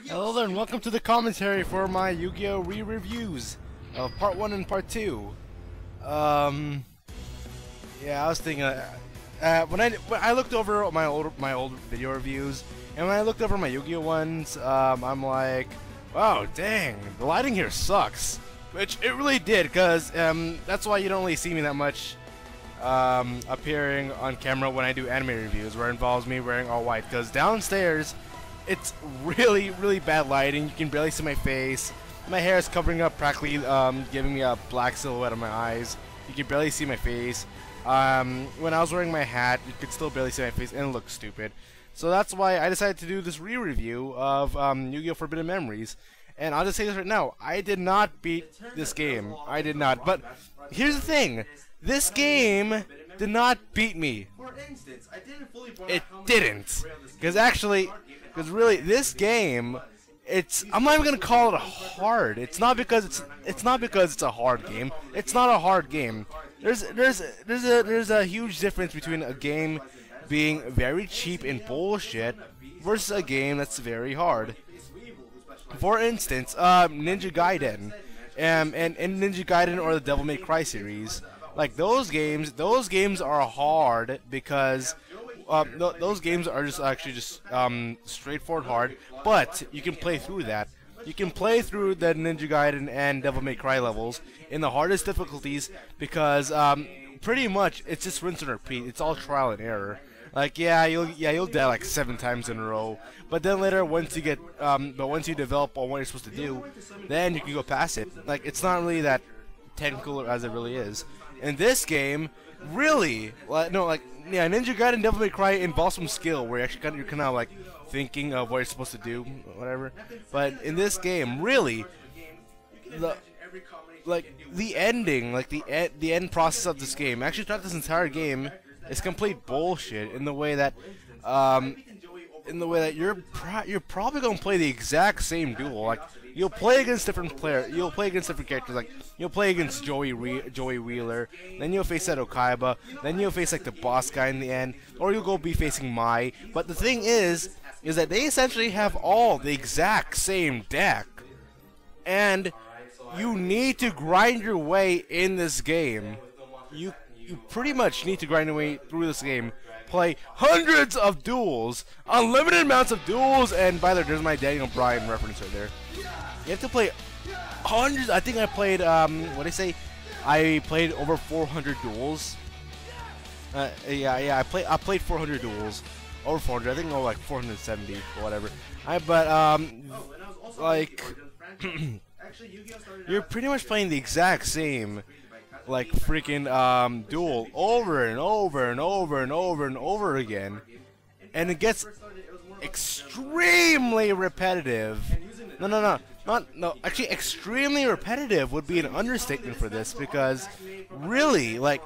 Hello there and welcome to the commentary for my Yu-Gi-Oh! Re-reviews of Part 1 and Part 2. Yeah, I was thinking, when I looked over my old video reviews, and when I looked over my Yu-Gi-Oh! Ones, I'm like, wow, dang, the lighting here sucks. Which it really did, because that's why you don't really see me that much appearing on camera when I do anime reviews, where it involves me wearing all white, because downstairs, it's really bad lighting. You can barely see my face. My hair is covering up, practically giving me a black silhouette on my eyes. You can barely see my face. When I was wearing my hat, you could still barely see my face, and it looked stupid. So that's why I decided to do this re-review of Yu-Gi-Oh! Forbidden Memories. And I'll just say this right now, I did not beat this game. I did not. But here's the thing. This game did not beat me. It didn't. Because really, this game, I'm not even gonna call it hard. It's not because it's a hard game. It's not a hard game. There's a huge difference between a game being very cheap and bullshit versus a game that's very hard. For instance, Ninja Gaiden, and Ninja Gaiden or the Devil May Cry series, like those games are hard because those games are just straightforward hard, but you can play through that. You can play through the Ninja Gaiden and Devil May Cry levels in the hardest difficulties because pretty much it's just rinse and repeat. It's all trial and error. Like you'll die like 7 times in a row, but then later once you develop on what you're supposed to do, then you can go past it. Like it's not really that technical as it really is. In this game, really, Ninja Gaiden Devil May Cry involves some skill where you're kind of like thinking of what you're supposed to do, whatever. But in this game, really, the ending, the end process of this game, actually throughout this entire game, is complete bullshit. In the way that you're probably gonna play the exact same duel. Like you'll play against different characters. Like you'll play against Joey Wheeler, then you'll face Seto Kaiba, then you'll face like the boss guy in the end, or you'll go be facing Mai. But the thing is that they essentially have all the exact same deck, and you need to grind your way in this game. You pretty much need to grind your way through this game. Play hundreds of duels, unlimited amounts of duels, and by the way, there's my Daniel Bryan reference right there. You have to play hundreds. I think I played, what did I say? I played over 400 duels. I played 400 duels. Over 400, I think like 470 or whatever. You're pretty much playing the exact same like freaking duel over and over and over and over and over again, and it gets extremely repetitive. Actually, extremely repetitive would be an understatement for this, because really, like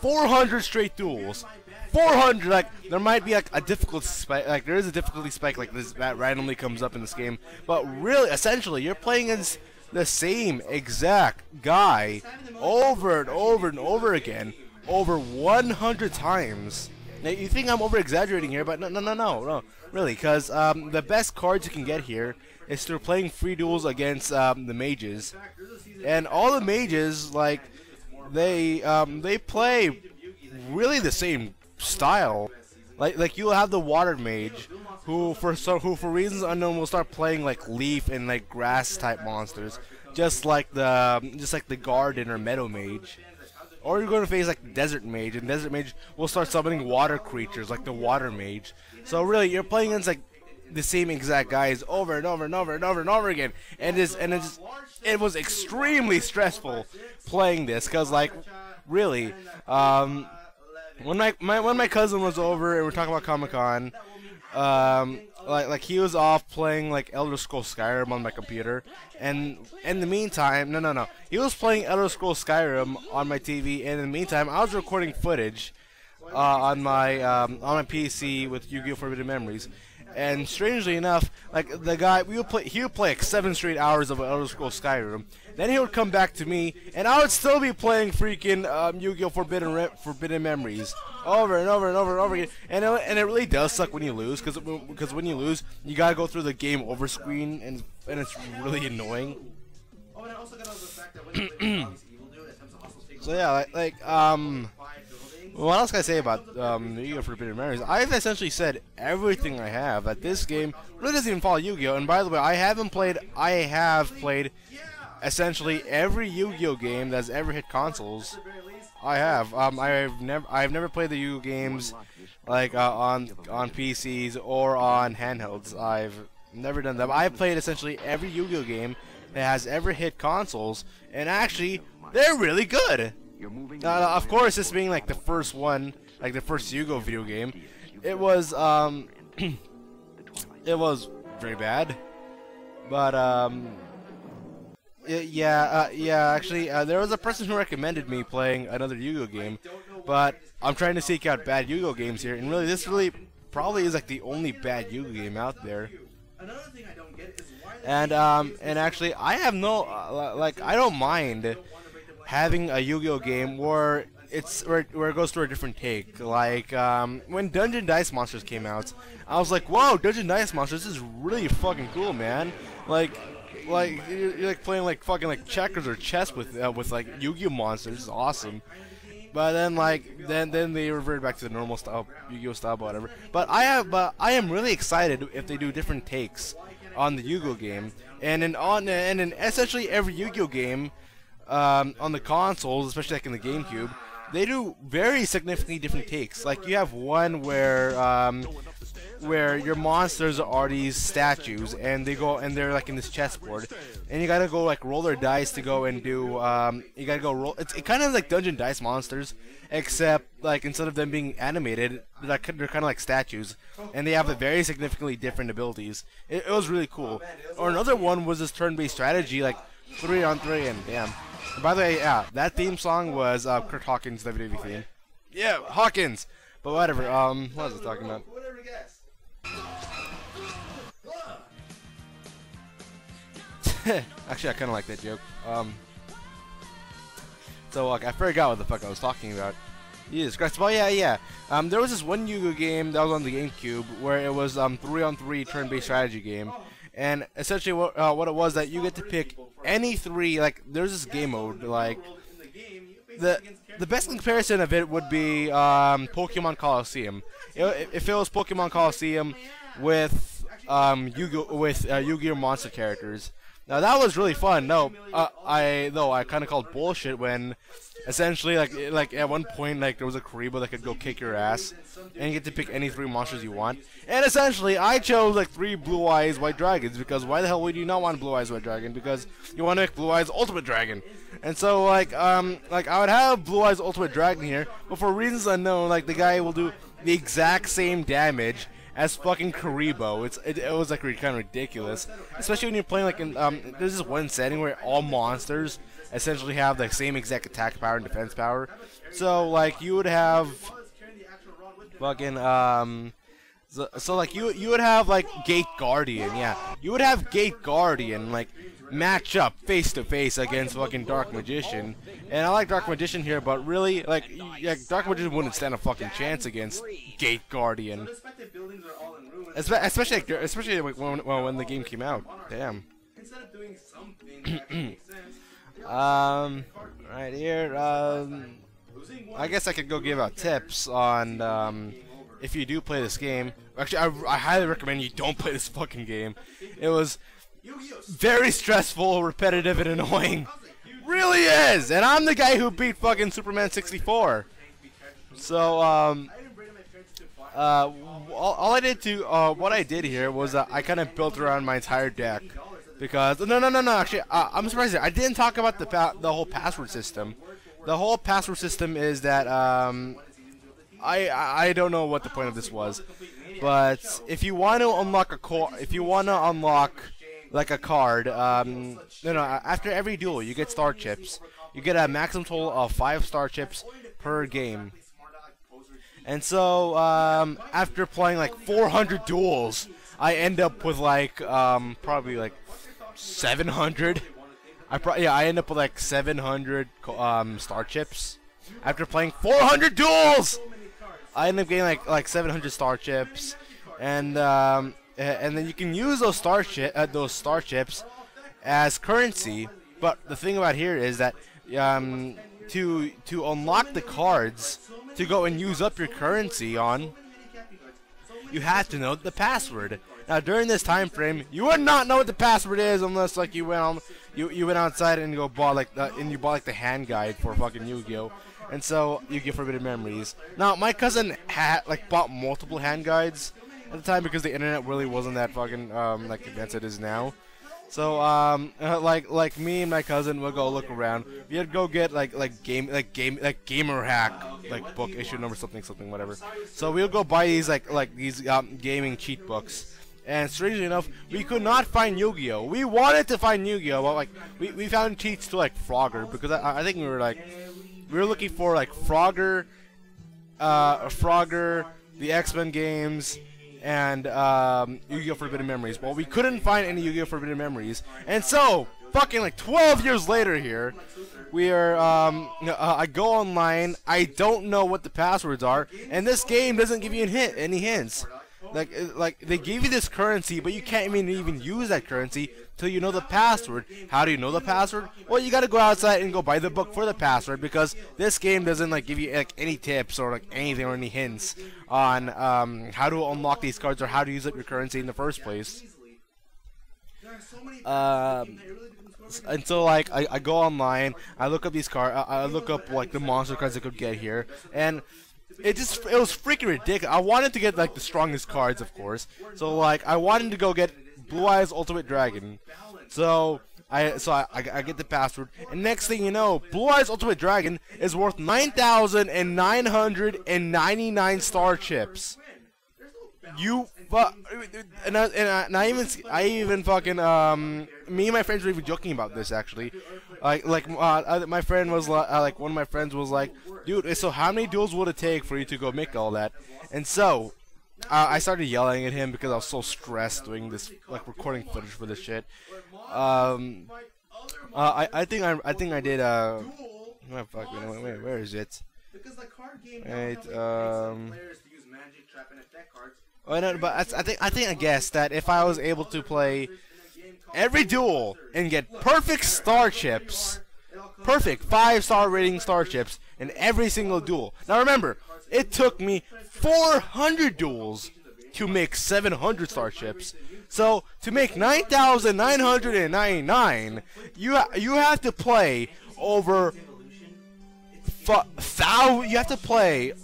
400 straight duels, 400, like there might be like a difficulty spike, like there is a difficulty spike like this that randomly comes up in this game, but really, essentially, you're playing against the same exact guy over and over and over again, over 100 times. Now you think I'm over exaggerating here, but no, really, because the best cards you can get here is through playing free duels against the mages, and all the mages, like they play really the same style. Like you'll have the water mage, who for reasons unknown will start playing like leaf and like grass type monsters, just like the garden or meadow mage. Or you're going to face like the desert mage, and desert mage will start summoning water creatures like the water mage. So really, you're playing against like the same exact guys over and over and over and over and over again, and it was extremely stressful playing this, because like really, when my cousin was over and we're talking about Comic-Con, like he was off playing like Elder Scrolls Skyrim on my computer, and in the meantime, he was playing Elder Scrolls Skyrim on my TV, and in the meantime, I was recording footage on my PC with Yu-Gi-Oh! Forbidden Memories, And strangely enough, like the guy, he would play like 7 straight hours of Elder Scrolls Skyrim. Then he would come back to me, and I would still be playing freaking Yu-Gi-Oh! Forbidden Memories over and over and over and over again. And it really does suck when you lose, because when you lose, you gotta go through the game over screen, and it's really annoying. Oh, and I also got the fact that when so yeah, what else can I say about Yu-Gi-Oh! Forbidden Memories? I've essentially said everything I have. That this game really doesn't even follow Yu-Gi-Oh! And by the way, I have played essentially every Yu-Gi-Oh! Game that's ever hit consoles. I have. I've never played the Yu-Gi-Oh! Games like on PCs or on handhelds. I've never done that. I've played essentially every Yu-Gi-Oh! Game that has ever hit consoles, and actually, they're really good. Of course, this being like the first one, like the first Yu-Gi-Oh! Video game, it was it was very bad, but actually, there was a person who recommended me playing another Yu-Gi-Oh! Game, but I'm trying to seek out bad Yu-Gi-Oh! Games here, and really, this really probably is like the only bad Yu-Gi-Oh! Game out there. And actually, I have no I don't mind having a Yu-Gi-Oh! Game where it goes through a different take. Like when Dungeon Dice Monsters came out, I was like, "Whoa, Dungeon Dice Monsters is really fucking cool, man!" Like you're like playing like fucking like checkers or chess with like Yu-Gi-Oh! Monsters. It's awesome. But then then they revert back to the normal style Yu-Gi-Oh! Style, whatever. But I am really excited if they do different takes on the Yu-Gi-Oh! Game, and in essentially every Yu-Gi-Oh! Game. On the consoles, especially like in the GameCube, they do very significantly different takes. Like you have one where your monsters are these statues, and they're like in this chessboard, and you gotta go like roll their dice to go and do you gotta go roll. It's kind of like Dungeon Dice Monsters, except like instead of them being animated, they're kind of like statues, and they have a very significantly different abilities. It was really cool. Or another one was this turn-based strategy, like 3-on-3, and damn. And by the way, yeah, that theme song was Kurt Hawkins' WWE theme. Yeah, Hawkins! But whatever, what was I talking about? Actually, I kinda like that joke. So, like, I forgot what the fuck I was talking about. Jesus Christ. Well, yeah. There was this one Yu-Gi-Oh! Game that was on the GameCube where it was 3-on-3 turn-based strategy game. And essentially what it was that you get to pick any 3, like, there's this game mode, like, the best comparison of it would be Pokemon Coliseum. If it was Pokemon Coliseum with Yu-Gi-Oh! Monster characters. Now that was really fun. I kind of called bullshit when essentially like at one point like there was a Karibo that could go kick your ass, and you get to pick any 3 monsters you want. And essentially I chose like 3 Blue Eyes White Dragons, because why the hell would you not want Blue Eyes White Dragon? Because you want to make Blue Eyes Ultimate Dragon. And so like I would have Blue Eyes Ultimate Dragon here, but for reasons unknown, like the guy will do the exact same damage as fucking Karibo. It was like kind of ridiculous, especially when you're playing like in there's this one setting where all monsters essentially have the same exact attack power and defense power. So like you would have fucking so like you would have like Gate Guardian, yeah, you would have Gate Guardian like match up face to face against fucking Dark Magician. And I like Dark Magician here, but really, like, Dark Magician wouldn't stand a fucking chance against Gate Guardian. Especially when the game came out. Damn. Right here, I guess I could go give out tips on, if you do play this game. Actually, I highly recommend you don't play this fucking game. It was very stressful, repetitive, and annoying. Really is! And I'm the guy who beat fucking Superman 64. So, all I did to, what I did here was I kind of built around my entire deck. Because, no, actually, I'm surprised I didn't talk about the whole password system. The whole password system is that, I don't know what the point of this was. But, if you want to unlock like a card, after every duel you get star chips. You get a maximum total of 5 star chips per game. And so, after playing like 400 duels, I end up with like probably like 700. I end up with like 700 star chips after playing 400 duels. I end up getting like 700 star chips, and then you can use those star chips as currency. But the thing about here is that to unlock the cards to go and use up your currency on, you have to know the password. Now during this time frame, you would not know what the password is unless like you went outside and you bought like the hand guide for fucking Yu-Gi-Oh! And so you get Forbidden Memories. Now my cousin had bought multiple hand guides at the time because the internet really wasn't that fucking like advanced it is now. So like me and my cousin would go look around. We'd go get gamer hack book issue number something whatever. So we'll go buy these these gaming cheat books. And strangely enough, we could not find Yu-Gi-Oh! We wanted to find Yu-Gi-Oh! But we found cheats to Frogger because I think we were looking for Frogger, the X-Men games, and Yu-Gi-Oh! Forbidden Memories. Well, we couldn't find any Yu-Gi-Oh! Forbidden Memories, and so fucking 12 years later here, we are I go online. I don't know what the passwords are, and this game doesn't give you any hints. Like they give you this currency, but you can't even use that currency till you know the password. How do you know the password? Well, you gotta go outside and go buy the book for the password because this game doesn't give you any tips or anything or any hints on how to unlock these cards or how to use up your currency in the first place. And so I go online, I look up these cards, I look up the monster cards I could get here, and it was freaking ridiculous. I wanted to get the strongest cards, of course. So I wanted to go get Blue Eyes Ultimate Dragon. So I get the password, and next thing you know, Blue Eyes Ultimate Dragon is worth 9,999 star chips. I even fucking me and my friends were even joking about this actually. My friend was one of my friends was like, dude, so how many duels would it take for you to go make all that? And so I started yelling at him because I was so stressed doing this recording footage for this shit. I think I did oh, fuck, wait, where is it? Wait, oh no, but I guess that if I was able to play every duel and get perfect star chips, perfect 5-star rating star chips in every single duel. Now remember, it took me 400 duels to make 700 star chips. So to make 9,999, you have to play over. You have to play. It's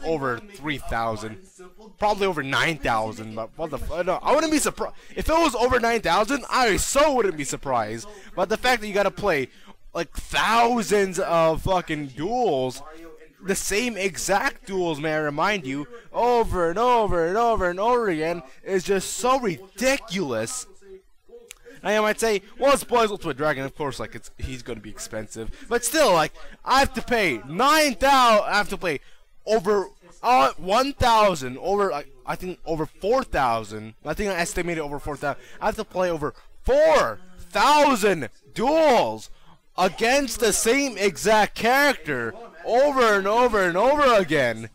over 3,000, probably over 9,000. But what the no, I wouldn't be surprised if it was over 9,000. I so wouldn't be surprised. But the fact that you gotta play thousands of fucking duels, the same exact duels, may I remind you, over and over and over and over again, is just so ridiculous. Now you might say, well, it's Blue Eyes Ultimate Dragon, of course, he's gonna be expensive, but still, I have to pay 9,000. I have to pay over 1,000, over I think over 4,000. I think I estimated over 4,000. I have to play over 4,000 duels against the same exact character over and over and over again.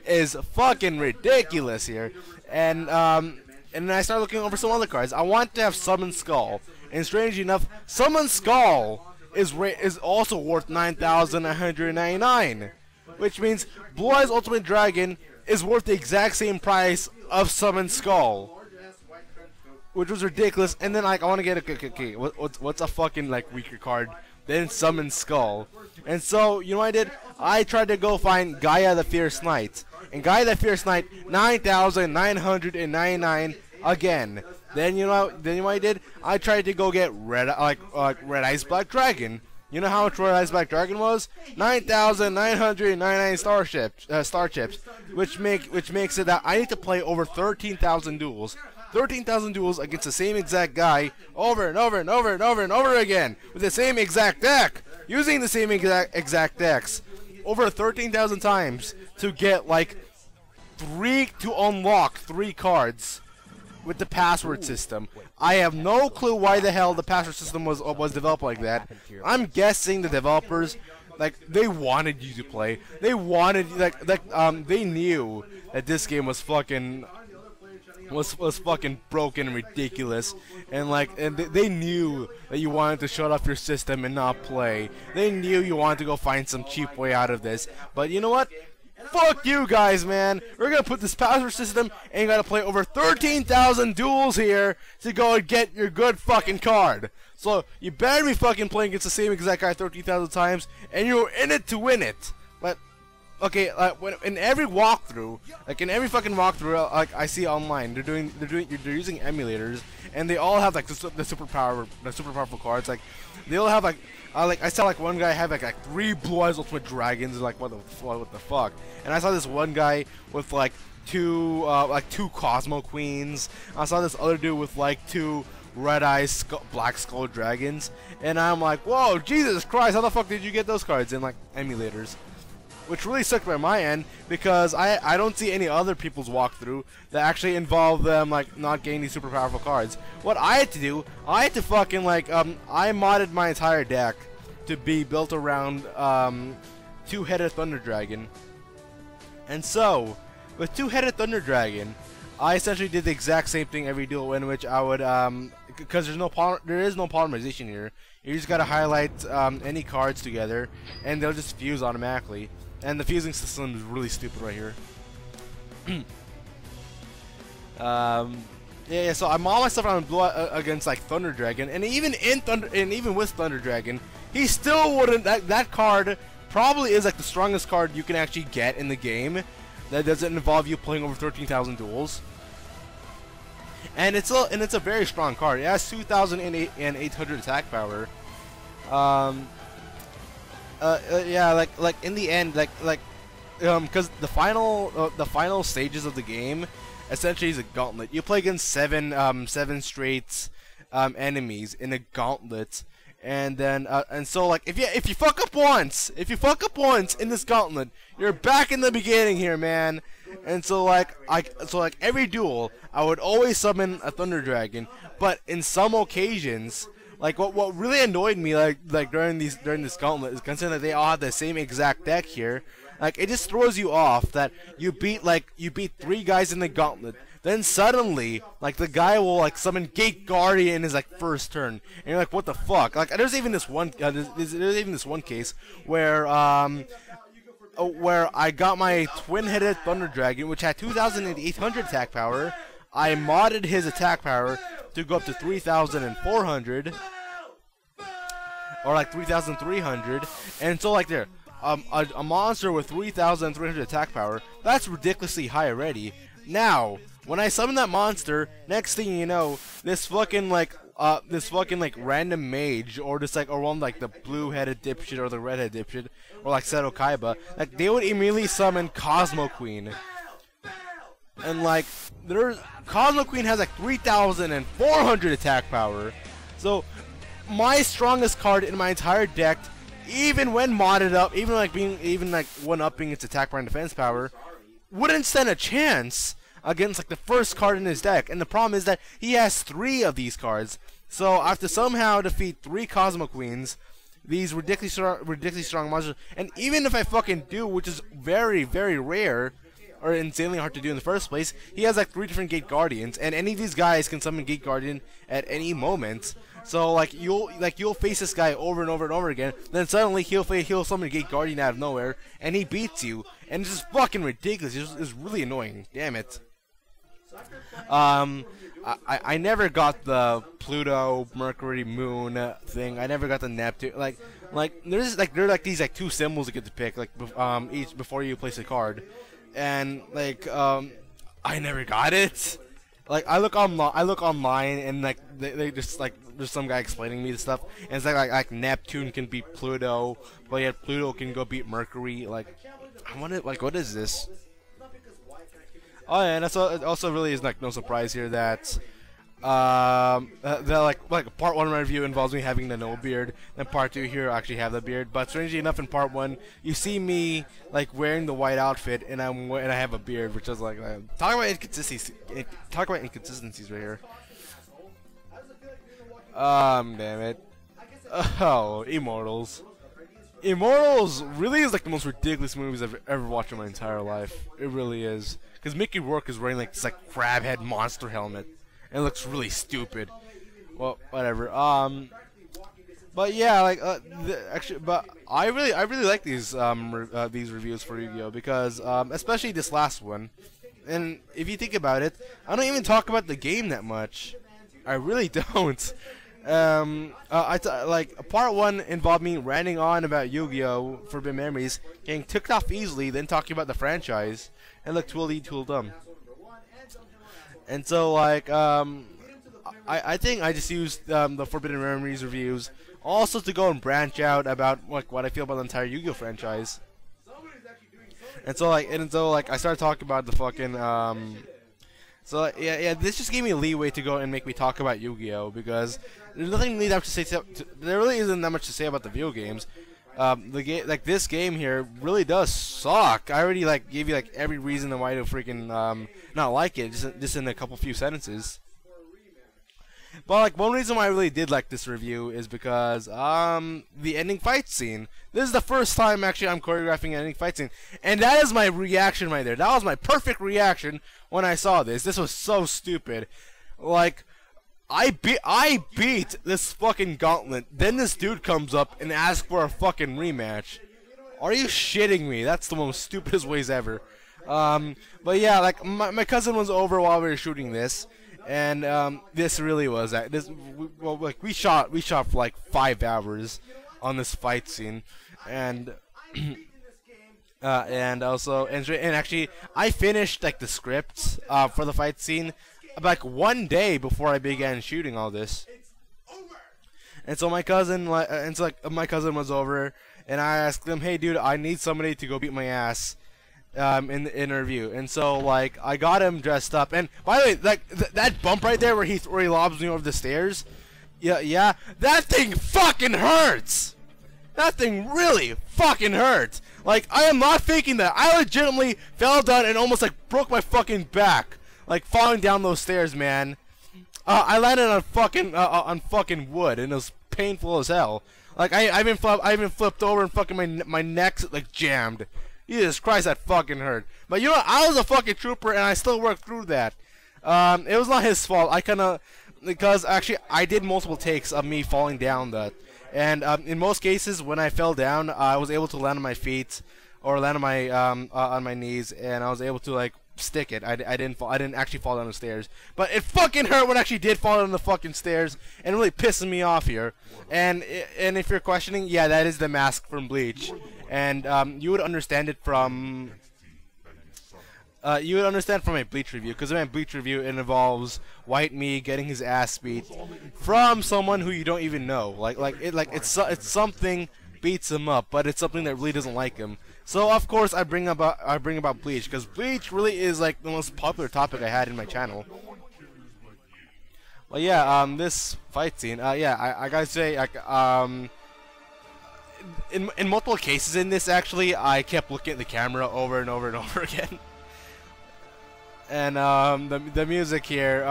Is fucking ridiculous here, and then I started looking over some other cards. I want to have Summon Skull, and strangely enough, Summon Skull is also worth 9,999, which means Blue Eyes Ultimate Dragon is worth the exact same price of Summon Skull, which was ridiculous. And then I want to get okay, what's a fucking weaker card than Summon Skull? And so you know what I did? I tried to go find Gaia the Fierce Knight. And Gaia the Fierce Knight, 9,999 again. Then you know what I did? I tried to go get Red Eyes Black Dragon. You know how much Red Eyes Black Dragon was? 9,999 star chips, which makes it that I need to play over 13,000 duels. 13,000 duels against the same exact guy over and over and over and over and over again with the same exact deck, using the same exact decks over 13,000 times to get to unlock 3 cards with the password system. I have no clue why the hell the password system was developed like that. I'm guessing the developers, like, they wanted you to play. They wanted, they knew that this game was fucking broken and ridiculous, and they knew that you wanted to shut off your system and not play. They knew you wanted to go find some cheap way out of this. But you know what? Fuck you guys, man. We're gonna put this password system, and you gotta play over 13,000 duels here to go and get your good fucking card. So you better be fucking playing against the same exact guy 13,000 times, and you're in it to win it. But okay, in every walkthrough, in every fucking walkthrough, I see online, they're using emulators, and they all have the super powerful cards. Like, they all have I saw one guy have 3 Blue Eyes Ultimate Dragons, and what the fuck. And I saw this one guy with two Cosmo Queens. I saw this other dude with 2 Red Eyes Black Skull Dragons, and I'm like, whoa, Jesus Christ, how the fuck did you get those cards in emulators? Which really sucked by my end, because I don't see any other people's walkthrough that actually involve them not getting these super powerful cards. What I had to do, I had to fucking I modded my entire deck to be built around 2-headed Thunder Dragon. And so, with 2-headed Thunder Dragon, I essentially did the exact same thing every duel, in which I would because there is no polymerization here. You just gotta highlight any cards together, and they'll just fuse automatically. And the fusing system is really stupid right here. Yeah, so I maul myself around Blue against Thunder Dragon, and even with Thunder Dragon, he still wouldn't. That card probably is the strongest card you can actually get in the game. That doesn't involve you playing over 13,000 duels. And it's a very strong card. It has 2,800 attack power. Yeah, in the end, because the final stages of the game essentially is a gauntlet. You play against seven straight enemies in a gauntlet, and then so if you fuck up once in this gauntlet, you're back in the beginning here, man. And so every duel, I would always summon a Thunder Dragon, but in some occasions, what really annoyed me during this gauntlet is considering that they all have the same exact deck here. It just throws you off that you beat 3 guys in the gauntlet, then suddenly the guy will summon Gate Guardian in his first turn, and you're what the fuck? There's even this one case where I got my twin-headed Thunder Dragon, which had 2,800 attack power. I modded his attack power to go up to 3,400, or 3,300, and so there, a monster with 3,300 attack power, that's ridiculously high already. Now, when I summon that monster, next thing you know, this fucking random mage, or just or one the blue-headed dipshit or the red-headed dipshit, or Seto Kaiba, they would immediately summon Cosmo Queen. And Cosmo Queen has 3,400 attack power. So my strongest card in my entire deck, even when modded up, even one-upping its attack power and defense power, wouldn't stand a chance against the first card in his deck. And the problem is that he has 3 of these cards. So I have to somehow defeat 3 Cosmo Queens, these ridiculously strong monsters. And even if I fucking do, which is very, very rare, or insanely hard to do in the first place, he has 3 different Gate Guardians, and any of these guys can summon Gate Guardian at any moment. So you'll face this guy over and over and over again, then suddenly he'll summon Gate Guardian out of nowhere, and he beats you, and it's just fucking ridiculous. It's really annoying. Damn it. I never got the Pluto, Mercury, Moon thing. I never got the Neptune. There are these 2 symbols you get to pick each before you place a card, and I never got it. I look online, and they just there's some guy explaining me the stuff, and it's like Neptune can beat Pluto, but yet Pluto can go beat Mercury. I wonder what is this? Oh yeah, and also really is no surprise here that like part 1 of my review involves me having the no beard, then part 2 here I actually have the beard. But strangely enough, in part 1 you see me like wearing the white outfit and I have a beard, which is like talk about inconsistencies. Talk about inconsistencies right here. Damn it. Oh, Immortals. Immortals really is like the most ridiculous movies I've ever watched in my entire life. It really is. Because Mickey Rourke is wearing like this like crab head monster helmet. And it looks really stupid. Well, whatever. But yeah, like actually, but I really like these reviews for Yu-Gi-Oh because especially this last one. And if you think about it, I don't even talk about the game that much. I really don't. Like part 1 involved me ranting on about Yu-Gi-Oh! Forbidden Memories, getting ticked off easily, then talking about the franchise, and looked really dumb. And so like I think I just used the Forbidden Memories reviews also to go and branch out about like what I feel about the entire Yu-Gi-Oh! Franchise. And so like I started talking about the fucking so yeah, this just gave me leeway to go and make me talk about Yu-Gi-Oh! Because there's nothing really that to say. There really isn't that much to say about the video games. The game, like this game here, really does suck. I already like gave you like every reason why to freaking not like it, just in a couple few sentences. But like one reason why I really did like this review is because the ending fight scene. This is the first time actually I'm choreographing an ending fight scene, and that is my reaction right there. That was my perfect reaction when I saw this. This was so stupid. Like I beat this fucking gauntlet. Then this dude comes up and asks for a fucking rematch. Are you shitting me? That's the most stupidest ways ever. But yeah, like my cousin was over while we were shooting this. And this really was that. We shot for like 5 hours on this fight scene, and actually I finished like the scripts for the fight scene like 1 day before I began shooting all this. And so my cousin was over, and I asked him, "Hey, dude, I need somebody to go beat my ass." In the interview, and so like I got him dressed up. And by the way, like that bump right there where he lobs me over the stairs, yeah, that thing fucking hurts. That thing really fucking hurts. Like I am not faking that. I legitimately fell down and almost like broke my fucking back, like falling down those stairs, man. I landed on fucking wood, and it was painful as hell. Like I even flipped over and fucking my neck's like jammed. Jesus Christ, that fucking hurt. But you know what? I was a fucking trooper, and I still worked through that. It was not his fault. Because actually, I did multiple takes of me falling down that. And in most cases, when I fell down, I was able to land on my feet or land on my knees, and I was able to like stick it. I didn't actually fall down the stairs. But it fucking hurt when I actually did fall down the fucking stairs, and really pissing me off here. And if you're questioning, yeah, that is the mask from Bleach. And you would understand it from my Bleach review, because in my Bleach review it involves White Me getting his ass beat from someone who you don't even know. It's something beats him up, but it's something that really doesn't like him. So of course I bring about Bleach, because Bleach really is like the most popular topic I had in my channel. Well, yeah, this fight scene, yeah, I gotta say, in multiple cases in this, actually, I kept looking at the camera over and over and over again. And the music here,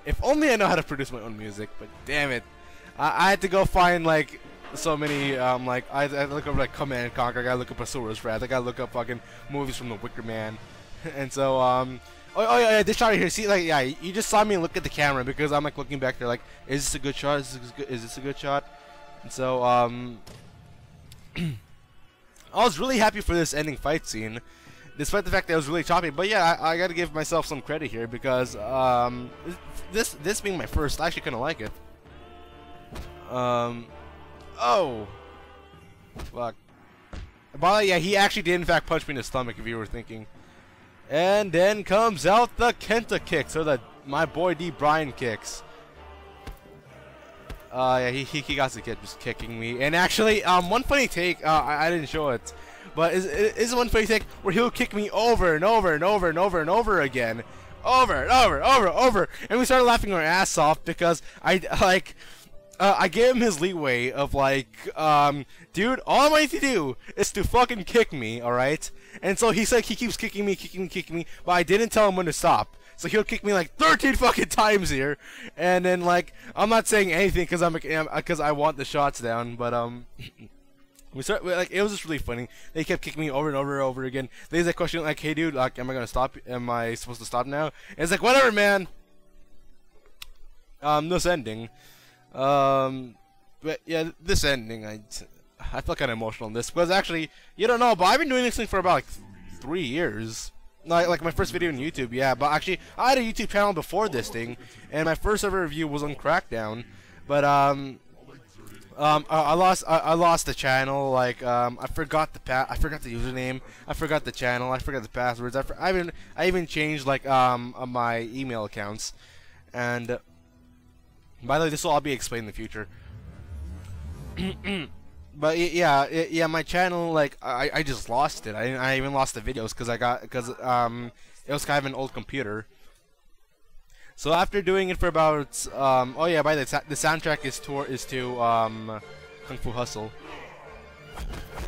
if only I know how to produce my own music, but damn it, I had to go find like so many I had to look up like Command and Conquer, I gotta look up Asura's Wrath, I gotta look up fucking movies from The Wicker Man, and so oh yeah, this shot right here, see, like, yeah, you just saw me look at the camera because I'm like looking back there like, is this a good shot? Is this a good shot? And so I was really happy for this ending fight scene, despite the fact that it was really choppy. But yeah, I gotta give myself some credit here, because this being my first, I actually kind of like it. Oh, fuck. But yeah, he actually did in fact punch me in the stomach, if you were thinking. And then comes out the Kenta kicks, or my boy D. Bryan kicks. Yeah, he got the kid just kicking me. And actually, one funny take, I didn't show it, but is one funny take where he'll kick me over and over and over and over and over again, over and over and over and over, and we started laughing our ass off because I gave him his leeway of like, dude, all I need to do is to fucking kick me, alright? And so he's like, he keeps kicking me, but I didn't tell him when to stop. So he'll kick me like 13 fucking times here, and then like, I'm not saying anything because I want the shots down, but it was just really funny. They kept kicking me over and over and over again. There's a question like, hey dude, like, am I gonna stop? Am I supposed to stop now? And it's like, whatever, man. This ending. But yeah, this ending, I felt kind of emotional in this because actually, you don't know, but I've been doing this thing for about like 3 years. Like my first video on YouTube, yeah. But actually, I had a YouTube channel before this thing, and my first ever review was on Crackdown. But I lost the channel. Like I forgot the username. I forgot the channel. I forgot the passwords. I even changed like my email accounts. And by the way, this will all be explained in the future. But yeah, my channel, like I just lost it. I even lost the videos because it was kind of an old computer. So after doing it for about oh yeah, by the soundtrack is to Kung Fu Hustle.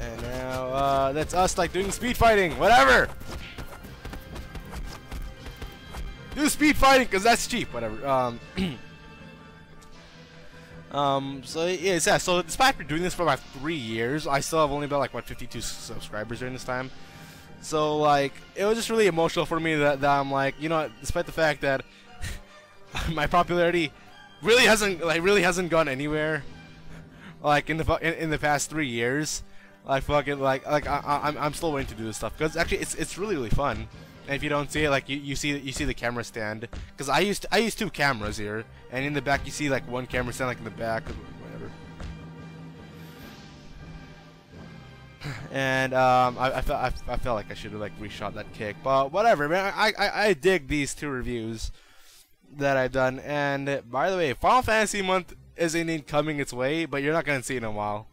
And now that's us like doing speed fighting, whatever. Do speed fighting because that's cheap, whatever. So yeah, so despite after doing this for about 3 years, I still have only about like what 52 subscribers during this time. So like it was just really emotional for me that I'm like, you know, despite the fact that my popularity really hasn't gone anywhere, like in the past 3 years, like fucking I'm still waiting to do this stuff because actually it's really fun. And if you don't see it, like you see the camera stand, because I use 2 cameras here, and in the back you see like 1 camera stand like in the back, or whatever. And I felt like I should have like reshot that kick, but whatever, man. I dig these 2 reviews that I've done. And by the way, Final Fantasy month is indeed coming its way, but you're not gonna see it in a while.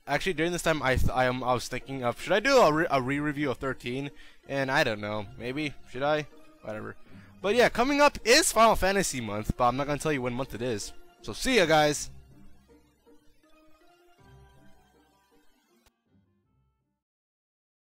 Actually, during this time, I was thinking of, should I do a re-review of 13? And I don't know, maybe, should I? Whatever. But yeah, coming up is Final Fantasy month, but I'm not gonna tell you when month it is. So see ya, guys!